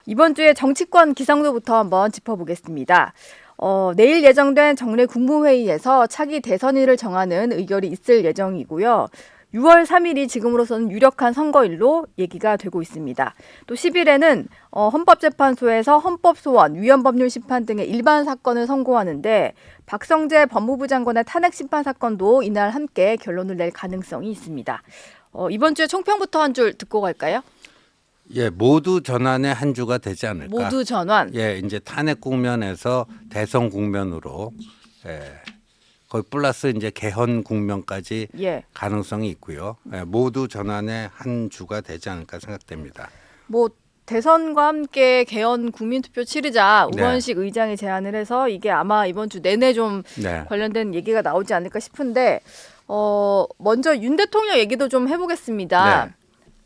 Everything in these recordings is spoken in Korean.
이번 주에 정치권 기상도부터 한번 짚어보겠습니다. 내일 예정된 정례 국무회의에서 차기 대선일을 정하는 의결이 있을 예정이고요. 6월 3일이 지금으로서는 유력한 선거일로 얘기가 되고 있습니다. 또 10일에는 헌법재판소에서 헌법소원, 위헌법률 심판 등의 일반 사건을 선고하는데 박성재 법무부 장관의 탄핵 심판 사건도 이날 함께 결론을 낼 가능성이 있습니다. 이번 주에 총평부터 한 줄 듣고 갈까요? 예, 모두 전환의 한 주가 되지 않을까. 모두 전환. 예, 이제 탄핵 국면에서 대선 국면으로 거의 플러스 이제 개헌 국면까지 예. 가능성이 있고요. 예, 모두 전환의 한 주가 되지 않을까 생각됩니다. 뭐 대선과 함께 개헌 국민투표 치르자 네. 우원식 의장이 제안을 해서 이게 아마 이번 주 내내 좀 네. 관련된 얘기가 나오지 않을까 싶은데 먼저 윤 대통령 얘기도 좀 해보겠습니다. 네.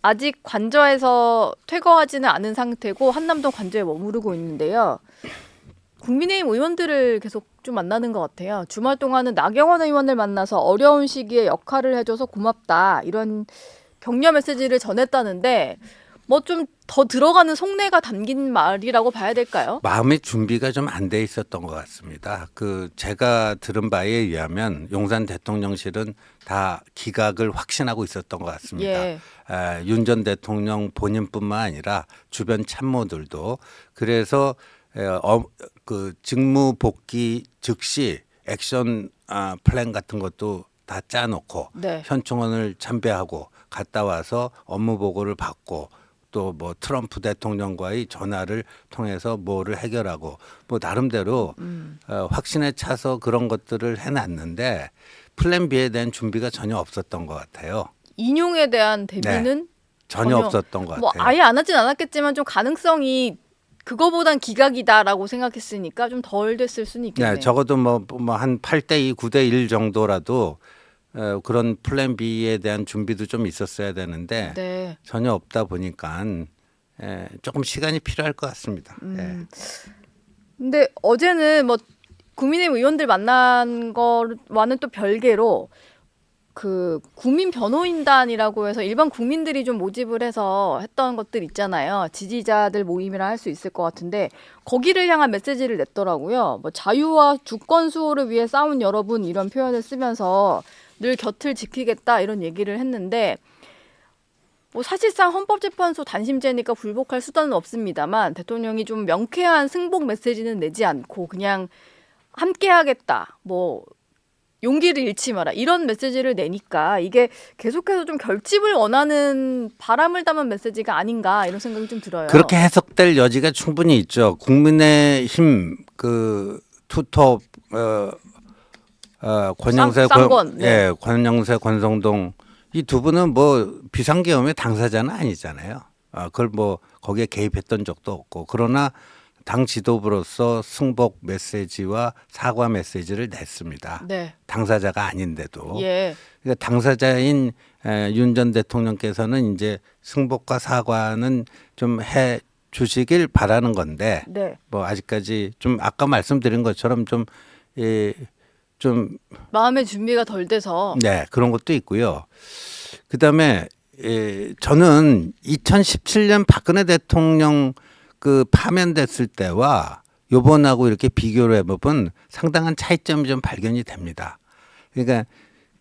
아직 관저에서 퇴거하지는 않은 상태고 한남동 관저에 머무르고 있는데요. 국민의힘 의원들을 계속 좀 만나는 것 같아요. 주말 동안은 나경원 의원을 만나서 어려운 시기에 역할을 해줘서 고맙다 이런 격려 메시지를 전했다는데 뭐 좀 더 들어가는 속내가 담긴 말이라고 봐야 될까요? 마음의 준비가 좀 안 돼 있었던 것 같습니다. 제가 들은 바에 의하면 용산 대통령실은 다 기각을 확신하고 있었던 것 같습니다. 예. 윤 전 대통령 본인뿐만 아니라 주변 참모들도 그래서 직무 복귀 즉시 액션 플랜 같은 것도 다 짜놓고 네. 현충원을 참배하고 갔다 와서 업무 보고를 받고 또 뭐 트럼프 대통령과의 전화를 통해서 뭐를 해결하고 뭐 나름대로 확신에 차서 그런 것들을 해놨는데 플랜 B에 대한 준비가 전혀 없었던 것 같아요. 인용에 대한 대비는 전혀 없었던 것 뭐 같아요. 아예 안 하진 않았겠지만 좀 가능성이 그거보단 기각이다라고 생각했으니까 좀 덜 됐을 수는 있겠네요. 네, 적어도 뭐 한 8대2, 9대1 정도라도 그런 플랜 B에 대한 준비도 좀 있었어야 되는데 네. 전혀 없다 보니까 조금 시간이 필요할 것 같습니다. 예. 근데 어제는 뭐 국민의힘 의원들 만난 거와는 또 별개로 그 국민 변호인단이라고 해서 일반 국민들이 좀 모집을 해서 했던 것들 있잖아요. 지지자들 모임이라 할 수 있을 것 같은데 거기를 향한 메시지를 냈더라고요. 뭐 자유와 주권 수호를 위해 싸운 여러분 이런 표현을 쓰면서 늘 곁을 지키겠다 이런 얘기를 했는데 뭐 사실상 헌법재판소 단심제니까 불복할 수단은 없습니다만 대통령이 좀 명쾌한 승복 메시지는 내지 않고 그냥 함께하겠다 뭐 용기를 잃지 마라 이런 메시지를 내니까 이게 계속해서 좀 결집을 원하는 바람을 담은 메시지가 아닌가 이런 생각이 좀 들어요. 그렇게 해석될 여지가 충분히 있죠. 국민의힘 투톱 권영세 쌍권, 네. 예, 권영세 권성동 이 두 분은 뭐 비상계엄의 당사자는 아니잖아요. 그걸 뭐 거기에 개입했던 적도 없고 그러나 당 지도부로서 승복 메시지와 사과 메시지를 냈습니다. 네. 당사자가 아닌데도. 예. 그러니까 당사자인 윤 전 대통령께서는 이제 승복과 사과는 좀 해 주시길 바라는 건데 네. 뭐 아직까지 좀 아까 말씀드린 것처럼 좀 마음의 준비가 덜 돼서 네, 그런 것도 있고요. 그다음에 저는 2017년 박근혜 대통령 파면됐을 때와 요번하고 이렇게 비교를 해보면 상당한 차이점이 좀 발견이 됩니다. 그러니까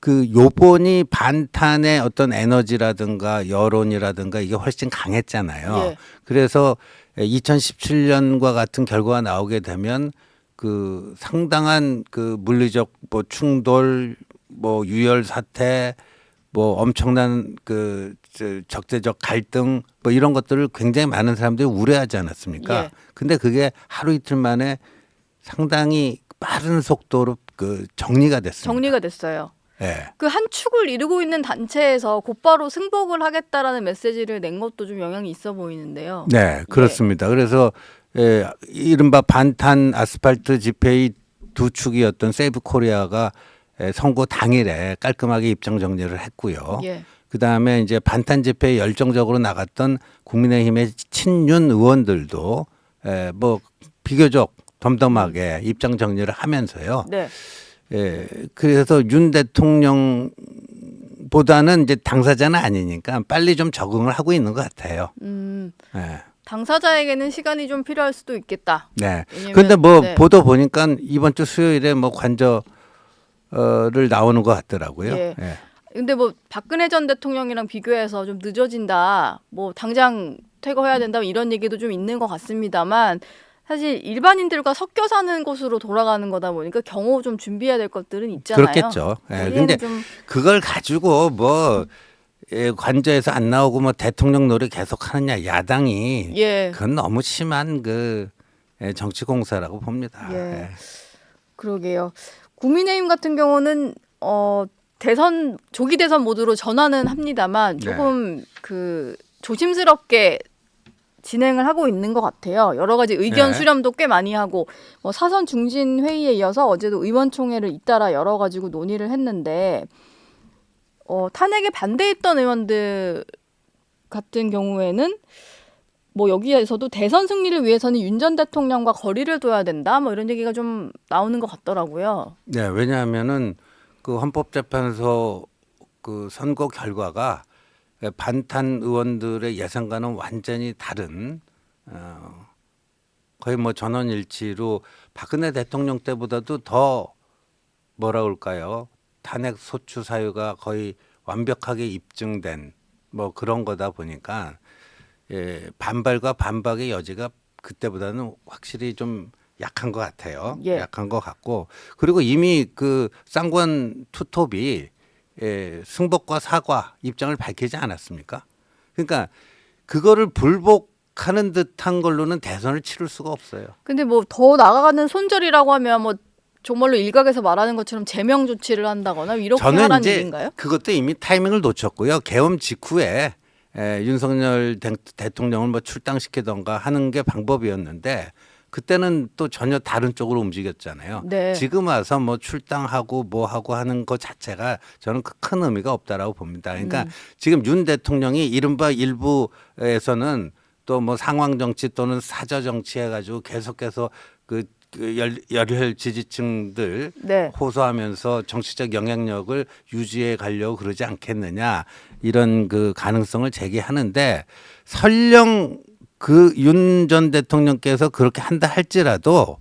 요번이 반탄의 어떤 에너지라든가 여론이라든가 이게 훨씬 강했잖아요. 예. 그래서 2017년과 같은 결과가 나오게 되면 상당한 물리적 뭐 충돌, 뭐 유혈 사태, 뭐 엄청난 적대적 갈등 뭐 이런 것들을 굉장히 많은 사람들이 우려하지 않았습니까? 예. 근데 그게 하루 이틀 만에 상당히 빠른 속도로 정리가 됐습니다. 정리가 됐어요. 예. 그 한 축을 이루고 있는 단체에서 곧바로 승복을 하겠다라는 메시지를 낸 것도 좀 영향이 있어 보이는데요. 네, 그렇습니다. 그래서 이른바 반탄 아스팔트 집회의 두 축이었던 세이브 코리아가 선거 당일에 깔끔하게 입장 정리를 했고요. 예. 그다음에 이제 반탄 집회에 열정적으로 나갔던 국민의힘의 친윤 의원들도 뭐 비교적 덤덤하게 입장 정리를 하면서요. 네. 그래서 윤 대통령보다는 이제 당사자는 아니니까 빨리 좀 적응을 하고 있는 것 같아요. 예. 당사자에게는 시간이 좀 필요할 수도 있겠다. 네. 왜냐면, 근데 뭐 네. 보도 보니까 이번 주 수요일에 뭐 관저를 나오는 것 같더라고요. 예. 예. 근데 뭐 박근혜 전 대통령이랑 비교해서 좀 늦어진다. 뭐 당장 퇴거해야 된다. 이런 얘기도 좀 있는 것 같습니다만 사실 일반인들과 섞여 사는 곳으로 돌아가는 거다 보니까 경호 좀 준비해야 될 것들은 있잖아요. 그렇겠죠. 예. 거기에는 근데 좀 그걸 가지고 뭐 관저에서 안 나오고 뭐 대통령 노래 계속 하느냐 야당이 예. 그건 너무 심한 그 정치 공사라고 봅니다. 예. 예. 그러게요. 국민의힘 같은 경우는 대선 조기 대선 모드로 전환은 합니다만 조금 그 조심스럽게 진행을 하고 있는 것 같아요. 여러 가지 의견 네. 수렴도 꽤 많이 하고 뭐 사선 중진 회의에 이어서 어제도 의원총회를 잇따라 열어 가지고 논의를 했는데 탄핵에 반대했던 의원들 같은 경우에는 뭐 여기에서도 대선 승리를 위해서는 윤 전 대통령과 거리를 둬야 된다. 뭐 이런 얘기가 좀 나오는 것 같더라고요. 네, 왜냐하면은 그 헌법재판소 그 선거 결과가 반탄 의원들의 예상과는 완전히 다른 거의 뭐 전원일치로 박근혜 대통령 때보다도 더 뭐라 그럴까요? 탄핵 소추 사유가 거의 완벽하게 입증된 뭐 그런 거다 보니까 반발과 반박의 여지가 그때보다는 확실히 좀 약한 것 같아요. 예. 약한 것 같고 그리고 이미 그 쌍권 투톱이 승복과 사과 입장을 밝히지 않았습니까? 그러니까 그거를 불복하는 듯한 걸로는 대선을 치를 수가 없어요. 근데 뭐 더 나아가는 손절이라고 하면 뭐 정말로 일각에서 말하는 것처럼 제명 조치를 한다거나 이렇게 저는 하라는 이제 얘기인가요? 그것도 이미 타이밍을 놓쳤고요. 계엄 직후에 윤석열 대통령을 뭐 출당시키던가 하는 게 방법이었는데 그때는 또 전혀 다른 쪽으로 움직였잖아요. 네. 지금 와서 뭐 출당하고 뭐 하고 하는 것 자체가 저는 큰 의미가 없다라고 봅니다. 그러니까 지금 윤 대통령이 이른바 일부에서는 또 뭐 상황 정치 또는 사저 정치 해가지고 계속해서 그 열혈 지지층들 네. 호소하면서 정치적 영향력을 유지해 가려고 그러지 않겠느냐 이런 그 가능성을 제기하는데 설령 그 윤 전 대통령께서 그렇게 한다 할지라도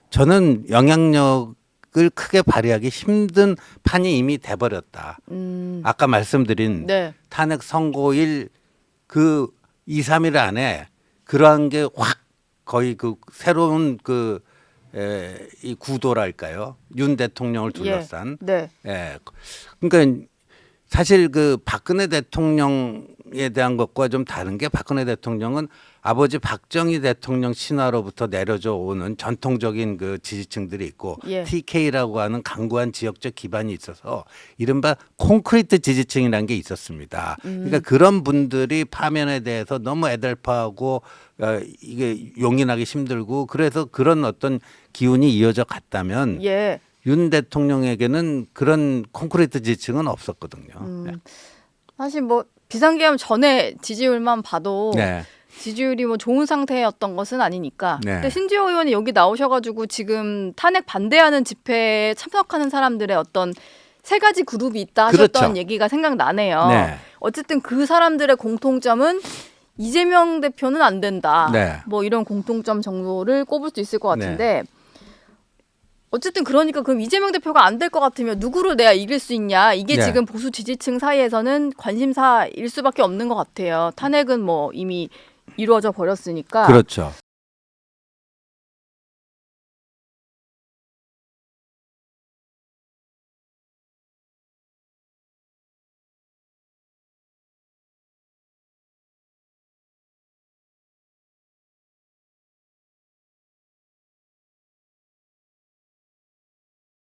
저는 영향력을 크게 발휘하기 힘든 판이 이미 돼버렸다. 아까 말씀드린 네. 탄핵 선고일 그 2, 3일 안에 그러한 게 확 거의 그 새로운 그 이 구도랄까요? 윤 대통령을 둘러싼. 네. 그러니까 사실 그 박근혜 대통령에 대한 것과 좀 다른 게 박근혜 대통령은 아버지 박정희 대통령 신화로부터 내려져 오는 전통적인 그 지지층들이 있고 예. TK라고 하는 강고한 지역적 기반이 있어서 이른바 콘크리트 지지층이라는 게 있었습니다. 그러니까 그런 분들이 파면에 대해서 너무 애달파하고 이게 용인하기 힘들고 그래서 그런 어떤 기운이 이어져 갔다면 예. 윤 대통령에게는 그런 콘크리트 지지층은 없었거든요. 네. 사실 뭐 비상계엄 전에 지지율만 봐도 네. 지지율이 뭐 좋은 상태였던 것은 아니니까. 네. 근데 신지호 의원이 여기 나오셔가지고 지금 탄핵 반대하는 집회에 참석하는 사람들의 어떤 세 가지 그룹이 있다 하셨던 그렇죠. 얘기가 생각나네요. 네. 어쨌든 그 사람들의 공통점은 이재명 대표는 안 된다. 네. 뭐 이런 공통점 정도를 꼽을 수 있을 것 같은데 어쨌든 그러니까 그럼 이재명 대표가 안 될 것 같으면 누구를 내야 이길 수 있냐. 이게 네. 지금 보수 지지층 사이에서는 관심사일 수밖에 없는 것 같아요. 탄핵은 뭐 이미 이루어져 버렸으니까. 그렇죠.